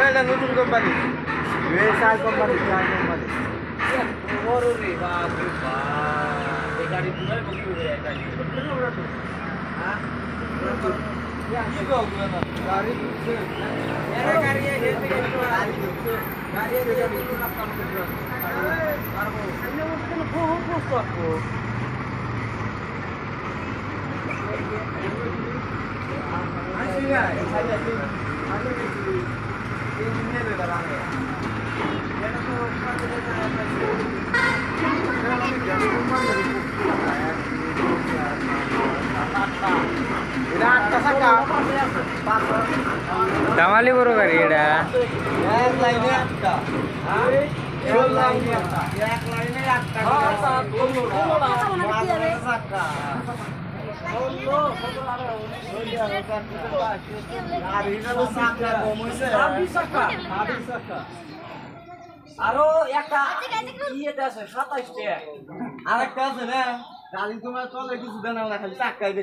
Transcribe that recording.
এটা নতুন কোম্পানি চার কোম্পানি বড় রে বাপ রে বাপ এই গাড়ি পুরো বন্ধ হয়ে যায় হ্যাঁ কি বলবো না গাড়ি এরা গাড়ি এসে গাড়ি এসে কাজ কাম করতে পারবো সামনে মধ্যে কোনো বহু কষ্ট আছে আসি না সাইডে আমি তিন নেবে দাঁড়ানো এটা তো কাজে দামালি বড় গাড়ি এটা এক লাইনে আটটা এক লাইনে আটটা আরো একটা ইয়েতে আছে 27 টাকা আরেকটা আছে না গাড়ি তোমার চলে কিছু দেন না খালি চাক্কাই